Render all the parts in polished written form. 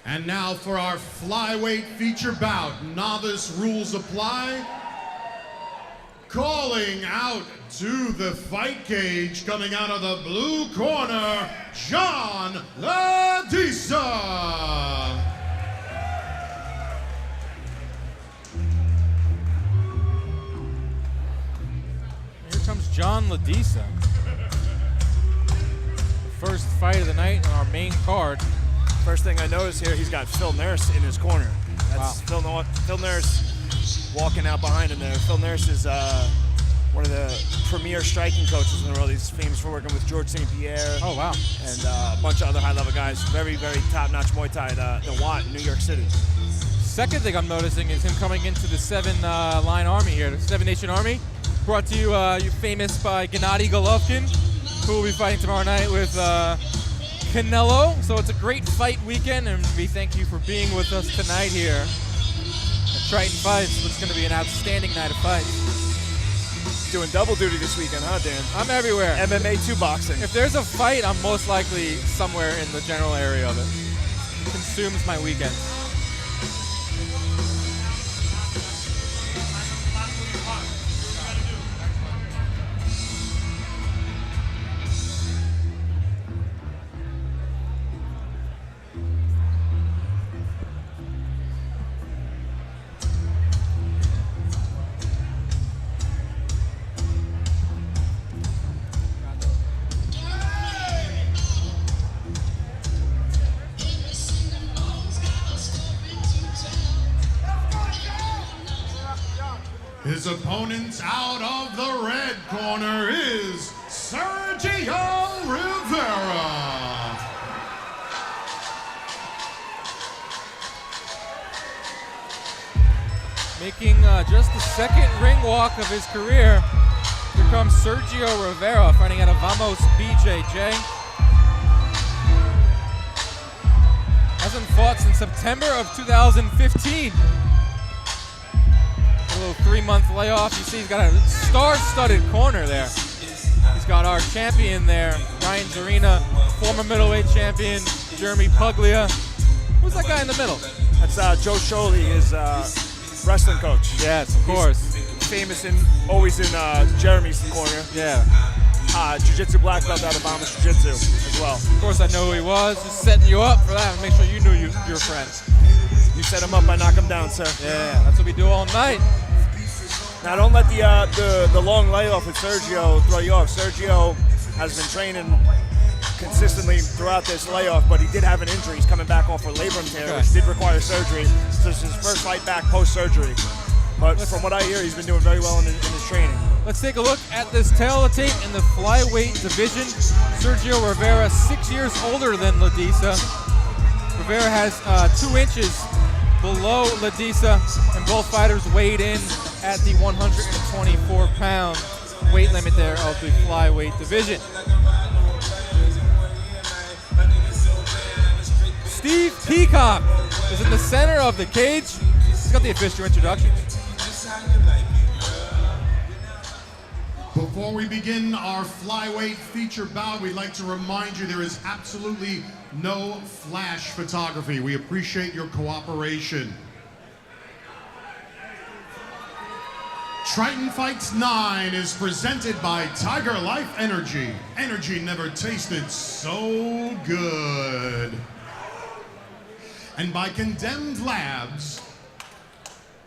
And now for our flyweight feature bout, novice rules apply. Calling out to the fight cage, coming out of the blue corner, John Ladisa. Here comes John Ladisa. The first fight of the night on our main card. First thing I noticed here, he's got Phil Nurse in his corner. That's wow. Phil Nurse walking out behind him there. Phil Nurse is one of the premier striking coaches in the world. He's famous for working with George St. Pierre. Oh, wow. And a bunch of other high-level guys. Very, very top-notch Muay Thai at the Watt in New York City. Second thing I'm noticing is him coming into the seven-line army here, the seven-nation army. Brought to you, you famous by Gennady Golovkin, who will be fighting tomorrow night with Canelo. So it's a great fight weekend, and we thank you for being with us tonight here at Triton Fights. It's going to be an outstanding night of fights. Doing double duty this weekend, huh, Dan? I'm everywhere. MMA 2 boxing. If there's a fight, I'm most likely somewhere in the general area of it. It consumes my weekend. His opponent out of the red corner is Sergio Rivera. Making just the second ring walk of his career, here comes Sergio Rivera fighting out of Vamos BJJ. Hasn't fought since September of 2015. A little 3-month layoff. You see he's got a star-studded corner there. He's got our champion there, Ryan Zarina, former middleweight champion, Jeremy Puglia. Who's that guy in the middle? That's Joe Sholey, his wrestling coach. Yes, of course. He's famous always in Jeremy's corner. Yeah. Jiu-Jitsu black belt out of Vamos Jiu-Jitsu as well. Of course, I know who he was. Just setting you up for that and make sure you knew your friend. You set him up, I knock him down, sir. Yeah, that's what we do all night. Now, don't let the long layoff with Sergio throw you off. Sergio has been training consistently throughout this layoff, but he did have an injury. He's coming back off a labrum tear, which did require surgery. So this is his first fight back post-surgery. But from what I hear, he's been doing very well in his training. Let's take a look at this tail of tape in the flyweight division. Sergio Rivera, 6 years older than Ladisa. Rivera has 2 inches below Ladisa, and both fighters weighed in at the 124-pound weight limit there of the flyweight division. Steve Peacock is in the center of the cage. He's got the official introductions. Before we begin our flyweight feature bout, we'd like to remind you there is absolutely no flash photography. We appreciate your cooperation. Triton Fights 9 is presented by Tiger Life Energy. Energy never tasted so good. And by Condemned Labs,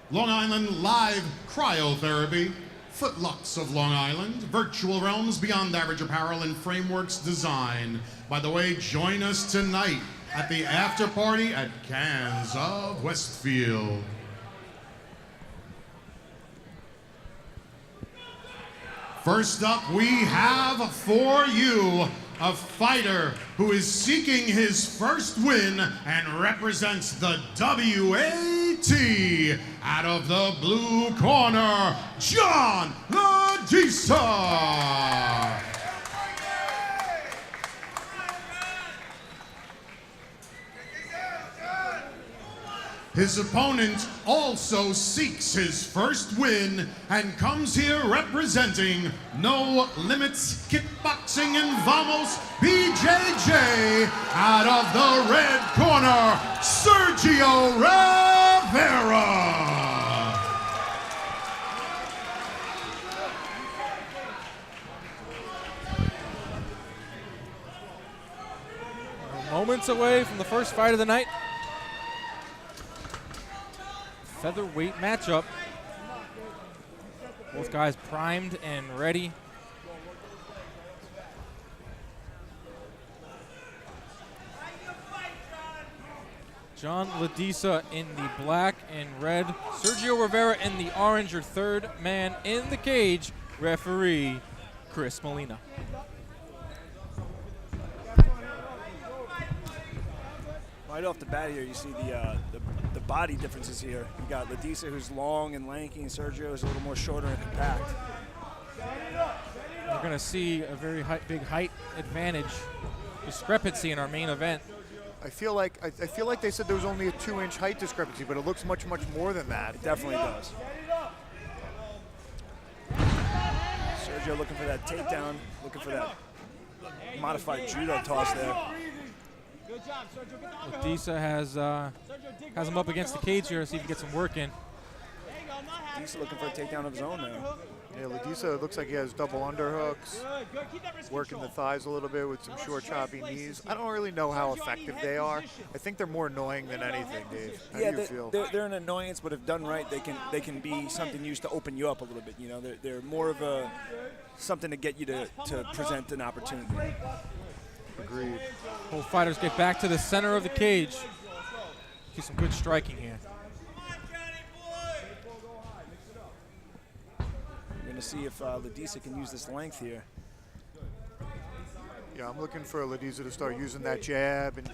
Long Island Live Cryotherapy, Footlux of Long Island, Virtual Realms, Beyond Average Apparel, and Frameworks Design. By the way, join us tonight at the after party at Cans of Westfield. First up, we have for you a fighter who is seeking his first win and represents the WAT out of the blue corner, John Ladisa. His opponent also seeks his first win and comes here representing No Limits Kickboxing and Vamos BJJ. Out of the red corner, Sergio Rivera. Moments away from the first fight of the night. Featherweight matchup. Both guys primed and ready. John Ladisa in the black and red. Sergio Rivera in the orange, your third man in the cage. Referee Chris Molina. Right off the bat here, you see the body differences here. You got Ladisa, who's long and lanky, and Sergio is a little more shorter and compact. We're going to see a very big height advantage discrepancy in our main event. I feel like they said there was only a 2-inch height discrepancy, but it looks much more than that. It definitely does. Sergio looking for that takedown, looking for that modified judo toss there. Ladisa has him up against the cage here, see if he can get some work in. Ladisa looking for a takedown of his own now. Yeah, Ladisa looks like he has double underhooks, working the thighs a little bit with some short, choppy knees. I don't really know how effective they are. I think they're more annoying than anything, Dave. How do you feel? They're an annoyance, but if done right, they can be something used to open you up a little bit. You know, they're more of something to get you to present an opportunity. Agreed. Both fighters get back to the center of the cage. See some good striking here. We're going to see if Ladisa can use this length here. Yeah, I'm looking for Ladisa to start using that jab and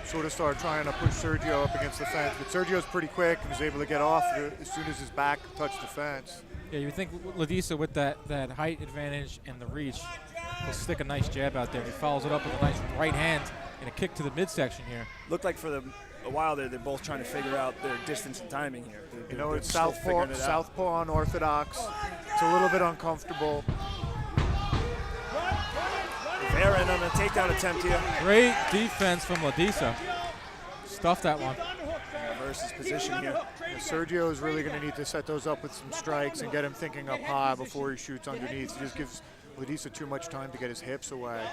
sort of start trying to push Sergio up against the fence. But Sergio's pretty quick and is able to get off as soon as his back touched the fence. Yeah, you would think Ladisa with that height advantage and the reach will stick a nice jab out there. He follows it up with a nice right hand and a kick to the midsection here. Looked like for a while there, they're both trying to figure out their distance and timing here. You know, it's southpaw unorthodox. It's a little bit uncomfortable. Rivera on a takedown attempt here. Great defense from Ladisa. Stuffed that one. Versus position here. Yeah, Sergio is really going to need to set those up with some strikes and get him thinking up high before he shoots underneath. He just gives Ladisa too much time to get his hips away.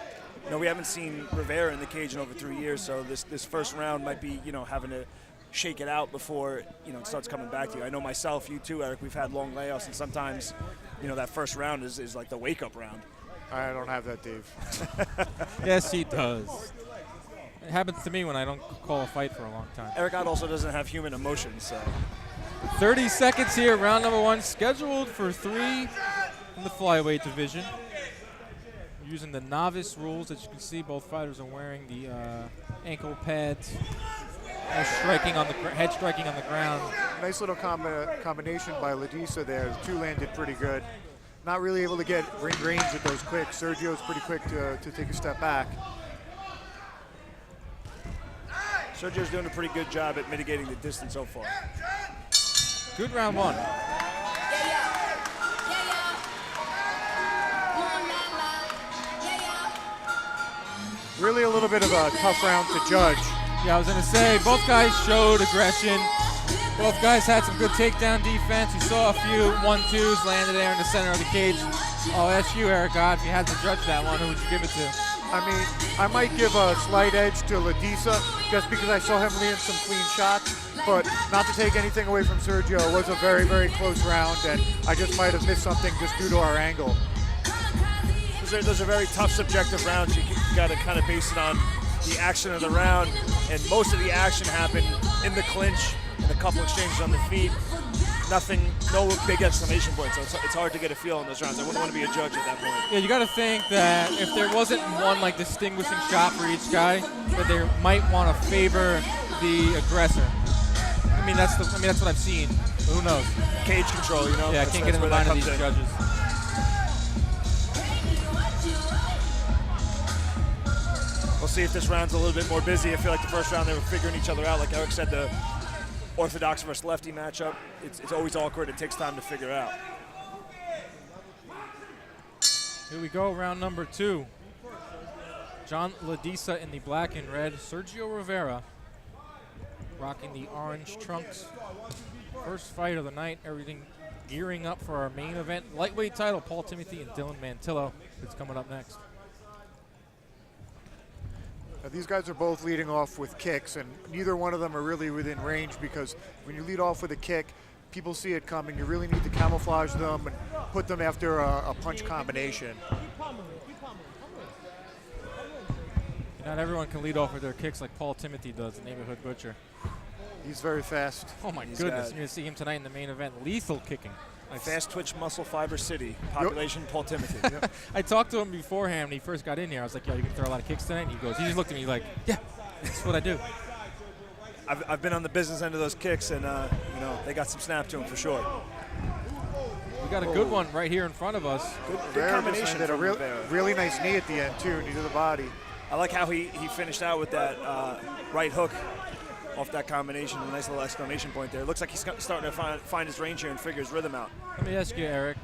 You know, we haven't seen Rivera in the cage in over 3 years, so this first round might be, having to shake it out before, it starts coming back to you. I know myself, you too, Eric, we've had long layoffs, and sometimes, that first round is like the wake-up round. I don't have that, Dave. Yes, he does. It happens to me when I don't call a fight for a long time. Eric Ott also doesn't have human emotions, so. 30 seconds here, round number 1, scheduled for 3 in the flyweight division. We're using the novice rules. As you can see, both fighters are wearing the ankle pads. Head striking on the ground. Nice little combination by Ladisa there. The two landed pretty good. Not really able to get ring range with those kicks. Sergio's pretty quick to take a step back. Sergio's doing a pretty good job at mitigating the distance so far. Good round 1. Really a little bit of a tough round to judge. Yeah, I was going to say, both guys showed aggression. Both guys had some good takedown defense. You saw a few 1-2s landed there in the center of the cage. I'll ask you, Eric Ott, if you had to judge that one, who would you give it to? I mean, I might give a slight edge to Ladisa just because I saw him land some clean shots, but not to take anything away from Sergio. It was a very, very close round, and I just might have missed something just due to our angle. Those are very tough subjective rounds. You got to kind of base it on the action of the round, and most of the action happened in the clinch and a couple exchanges on the feet. Nothing, no big exclamation points, so it's hard to get a feel in those rounds. I wouldn't want to be a judge at that point. Yeah, you got to think that if there wasn't one distinguishing shot for each guy, that they might want to favor the aggressor. I mean, that's what I've seen. But who knows? Cage control, Yeah, I can't get in the mind of these judges. We'll see if this round's a little bit more busy. I feel like the first round they were figuring each other out. Like Eric said, the orthodox versus lefty matchup. It's always awkward. It takes time to figure out. Here we go, round number 2. John Ladisa in the black and red. Sergio Rivera rocking the orange trunks. First fight of the night. Everything gearing up for our main event. Lightweight title, Paul Timothy and Dylan Mantillo. It's coming up next. Now, these guys are both leading off with kicks, and neither one of them are really within range, because when you lead off with a kick, people see it coming. You really need to camouflage them and put them after a punch combination. Not everyone can lead off with their kicks like Paul Timothy does, the neighborhood butcher. He's very fast. Oh my goodness, you're going to see him tonight in the main event. Lethal kicking. Fast twitch muscle fiber city. Population Paul Timothy. Yep. I talked to him beforehand when he first got in here. I was like, yo, you can throw a lot of kicks tonight? And he goes, he just looked at me like, yeah, that's what I do. I've been on the business end of those kicks, and you know, they got some snap to them for sure. We got a good one right here in front of us. Good combination. Did a really nice knee at the end too, knee to the body. I like how he finished out with that right hook off that combination. A nice little exclamation point there. It looks like he's starting to find his range here and figure his rhythm out. Let me ask you, Eric.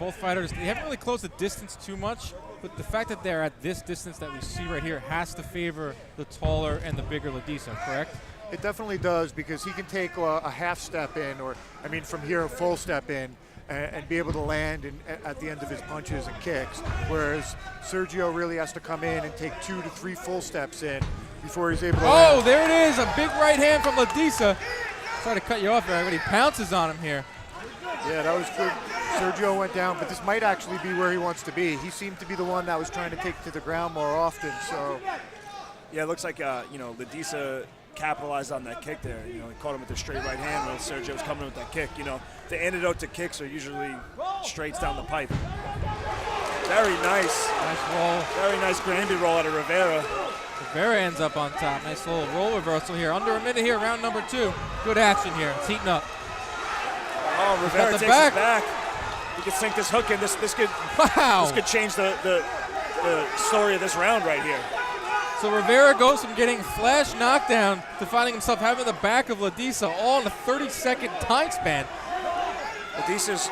Both fighters, they haven't really closed the distance too much, but the fact that they're at this distance that we see right here has to favor the taller and the bigger Ladisa, correct? It definitely does, because he can take a half step in, or I mean from here a full step in, and be able to land at the end of his punches and kicks, whereas Sergio really has to come in and take 2 to 3 full steps in before he's able to land. There it is, a big right hand from Ladisa. Sorry to cut you off, Eric, but he pounces on him here. Yeah, that was good. Sergio went down, but this might actually be where he wants to be. He seemed to be the one that was trying to take to the ground more often, so. Yeah, it looks like, you know, Ladisa capitalized on that kick there. You know, he caught him with the straight right hand while Sergio was coming in with that kick. You know, the antidote to kicks are usually straights down the pipe. Very nice. Nice roll. Very nice Granby roll out of Rivera. Rivera ends up on top. Nice little roll reversal here. Under a minute here, round number 2. Good action here. It's heating up. Oh, Rivera takes it back. He could sink this hook in. This could change the story of this round right here. So Rivera goes from getting flash knockdown to finding himself having the back of Ladisa all in a 30-second time span. Ladisa's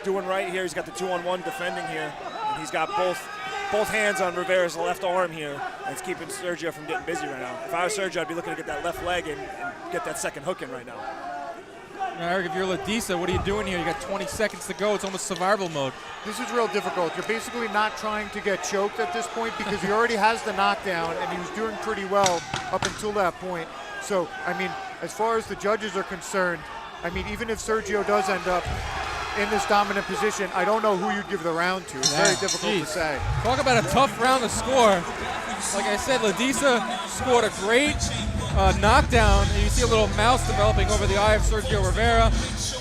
doing right here. He's got the 2-on-1 defending here. And he's got both hands on Rivera's left arm here. And it's keeping Sergio from getting busy right now. If I was Sergio, I'd be looking to get that left leg and get that second hook in right now. Now, Eric, if you're Ladisa, what are you doing here? You got 20 seconds to go. It's almost survival mode. This is real difficult. You're basically not trying to get choked at this point, because he already has the knockdown, and he was doing pretty well up until that point. So, I mean, as far as the judges are concerned, I mean, even if Sergio does end up in this dominant position, I don't know who you'd give the round to. It's very difficult to say. Talk about a tough round to score. Like I said, Ladisa scored a great knockdown, and you see a little mouse developing over the eye of Sergio Rivera.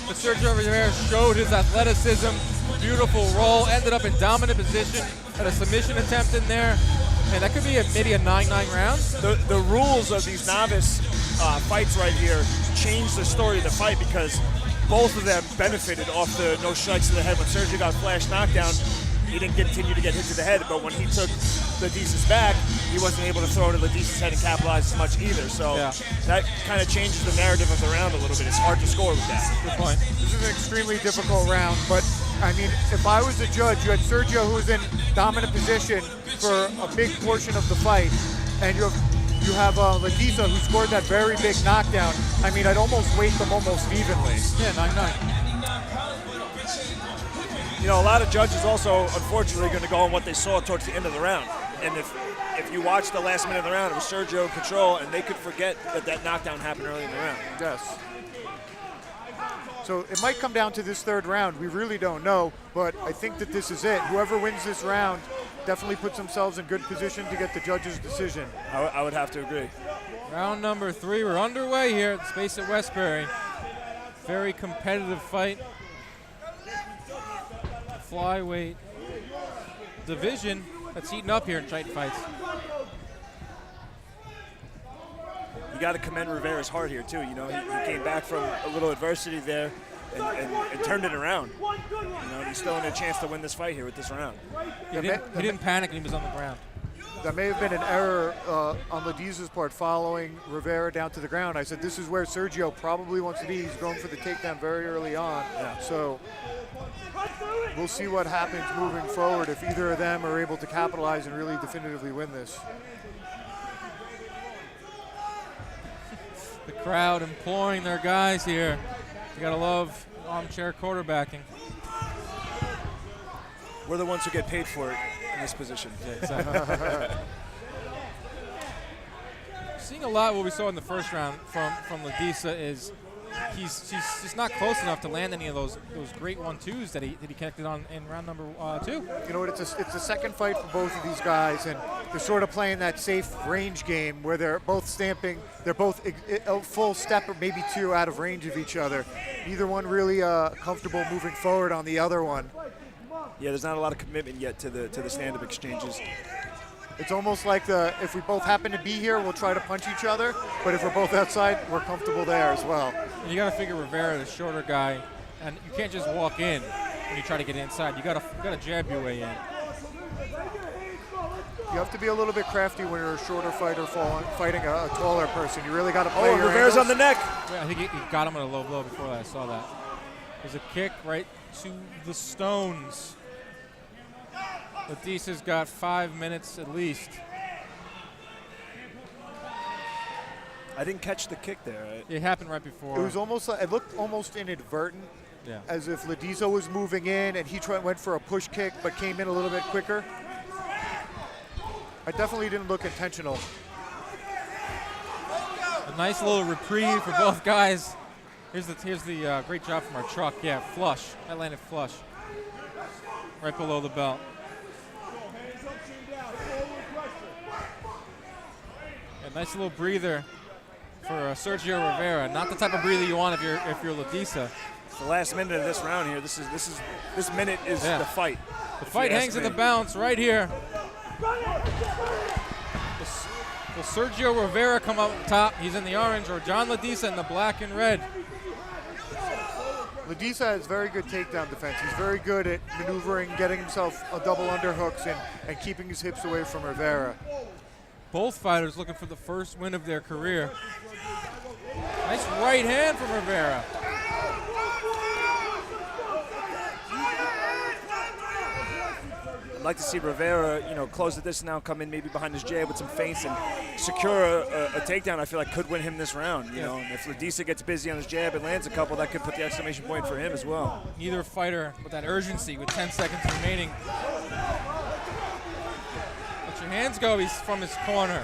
But Sergio Rivera showed his athleticism, beautiful roll, ended up in dominant position, had a submission attempt in there, and that could be maybe a 9-9 round. The rules of these novice fights right here changed the story of the fight, because both of them benefited off the no strikes to the head. When Sergio got flash knockdown, he didn't continue to get hit to the head, but when he took Ladisa's back, he wasn't able to throw it at Ladisa's head and capitalize as much either. So that kind of changes the narrative of the round a little bit. It's hard to score with that. Good point. This is an extremely difficult round, but I mean, if I was a judge, you had Sergio, who was in dominant position for a big portion of the fight, and you have Ladisa, who scored that very big knockdown. I mean, I'd almost weight them almost evenly. Yeah, 9-9. You know, a lot of judges also, unfortunately, going to go on what they saw towards the end of the round. And if you watch the last minute of the round, it was Sergio in control, and they could forget that knockdown happened early in the round. Yes. So it might come down to this third round. We really don't know, but I think that this is it. Whoever wins this round definitely puts themselves in good position to get the judge's decision. I would have to agree. Round number 3, we're underway here at the Space at Westbury. Very competitive fight. Flyweight division that's heating up here in Triton Fights. You got to commend Rivera's heart here too. You know, he came back from a little adversity there and turned it around. You know, he's still in a chance to win this fight here with this round. He didn't panic when he was on the ground. that may have been an error on Ladisa's part following Rivera down to the ground. I said this is where Sergio probably wants to be. He's going for the takedown very early on. Yeah. So we'll see what happens moving forward if either of them are able to capitalize and really definitively win this. The crowd imploring their guys here. You gotta love armchair quarterbacking. We're the ones who get paid for it in this position. Yeah, exactly. Seeing a lot of what we saw in the first round from Ladisa is he's just not close enough to land any of those great 1-2s that he connected on in round number 2. You know what? It's a second fight for both of these guys, and they're sort of playing that safe range game where they're both stamping. They're both a full step or maybe 2 out of range of each other. Neither one really comfortable moving forward on the other one. Yeah, there's not a lot of commitment yet to the stand-up exchanges. It's almost like if we both happen to be here, we'll try to punch each other. But if we're both outside, we're comfortable there as well. And you got to figure Rivera, the shorter guy, and you can't just walk in when you try to get inside. You got to jab your way in. You have to be a little bit crafty when you're a shorter fighter fighting a taller person. You really got to play your Rivera's angles. on the neck. Yeah, I think he got him at a low blow before that. I saw that. There's a kick right to the stones. Ladisa's got 5 minutes at least. I didn't catch the kick there. Right? It happened right before. It was almost like, it looked almost inadvertent, Yeah. as if Ladisa was moving in and he went for a push kick but came in a little bit quicker. I definitely didn't look intentional. A nice little reprieve for both guys. Here's the great job from our truck. Yeah, flush. That landed flush. Right below the belt. A nice little breather for Sergio Rivera. Not the type of breather you want if you're Ladisa. It's the last minute of this round here. This minute is the fight. The fight hangs in the balance right here. Will Sergio Rivera come up top? He's in the orange, or John Ladisa in the black and red. Ladisa has very good takedown defense. He's very good at maneuvering, getting himself a double underhooks and keeping his hips away from Rivera. Both fighters looking for the first win of their career. Nice right hand from Rivera. I'd like to see Rivera, close the distance now, come in maybe behind his jab with some feints and secure a takedown. I feel like could win him this round. You know, and if Ladisa gets busy on his jab and lands a couple, that could put the exclamation point for him as well. Neither fighter with that urgency with 10 seconds remaining. Let your hands go. He's from his corner.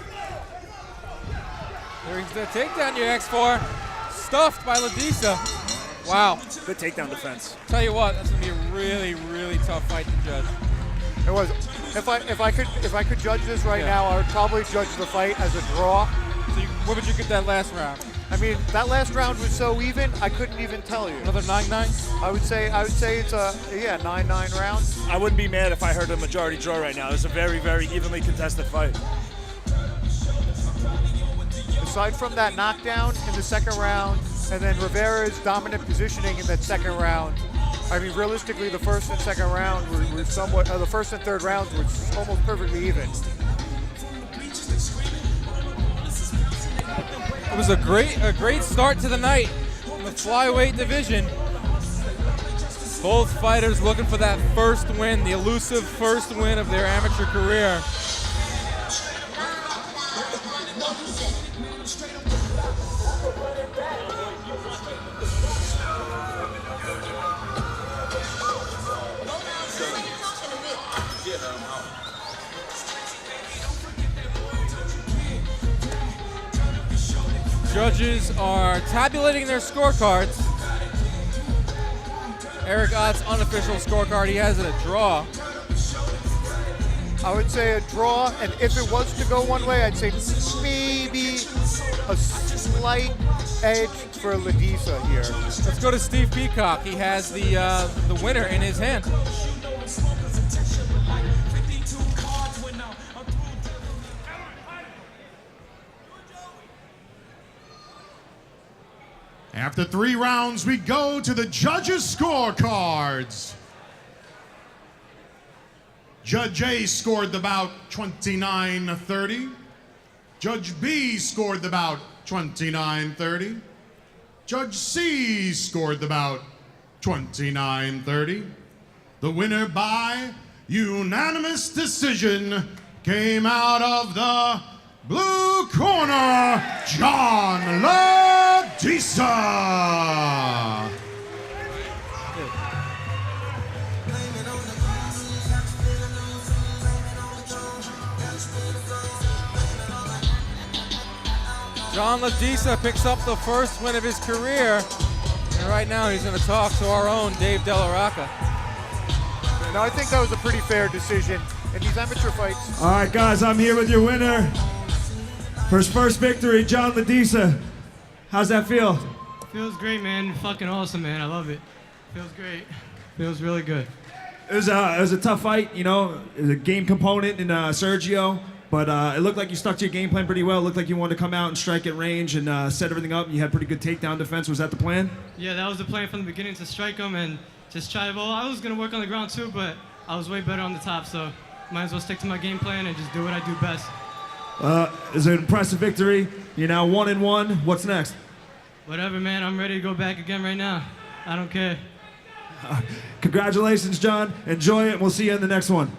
There's the takedown you asked for. Stuffed by Ladisa. Wow. Good takedown defense. Tell you what, that's gonna be a really, really tough fight to judge. It was. If I could judge this right now, I would probably judge the fight as a draw. So what would you get that last round? I mean, that last round was so even, I couldn't even tell you. Another 9-9? I would say it's a 9-9 round. I wouldn't be mad if I heard a majority draw right now. It's a very, very evenly contested fight. Aside from that knockdown in the second round, and then Rivera's dominant positioning in that second round, I mean, realistically, the first and second round were somewhat, the first and third rounds were almost perfectly even. It was a great start to the night in the flyweight division. Both fighters looking for that first win, the elusive first win of their amateur career. Judges are tabulating their scorecards. Eric Ott's unofficial scorecard, he has it a draw. I would say a draw, and if it was to go one way, I'd say maybe a slight edge for Ladisa here. Let's go to Steve Peacock. He has the winner in his hand. After 3 rounds, we go to the judges' scorecards. Judge A scored the bout 29-30. Judge B scored the bout 29-30. Judge C scored the bout 29-30. The winner by unanimous decision came out of the blue corner, John Ladisa. John Ladisa picks up the first win of his career, and right now he's going to talk to our own Dave De La Rocca. No, I think that was a pretty fair decision in these amateur fights. All right, guys, I'm here with your winner for his first victory, John Ladisa. How's that feel? Feels great, man. Fucking awesome, man. I love it. Feels great. Feels really good. It was a tough fight, you know. There's a game component in Sergio, but it looked like you stuck to your game plan pretty well. It looked like you wanted to come out and strike at range and set everything up. You had pretty good takedown defense. Was that the plan? Yeah, that was the plan from the beginning, to strike him and just try to. Well, I was gonna work on the ground too, but I was way better on the top, so might as well stick to my game plan and just do what I do best. It's an impressive victory. You're now 1-1. What's next? Whatever, man. I'm ready to go back again right now. I don't care. Congratulations, John. Enjoy it. We'll see you in the next one.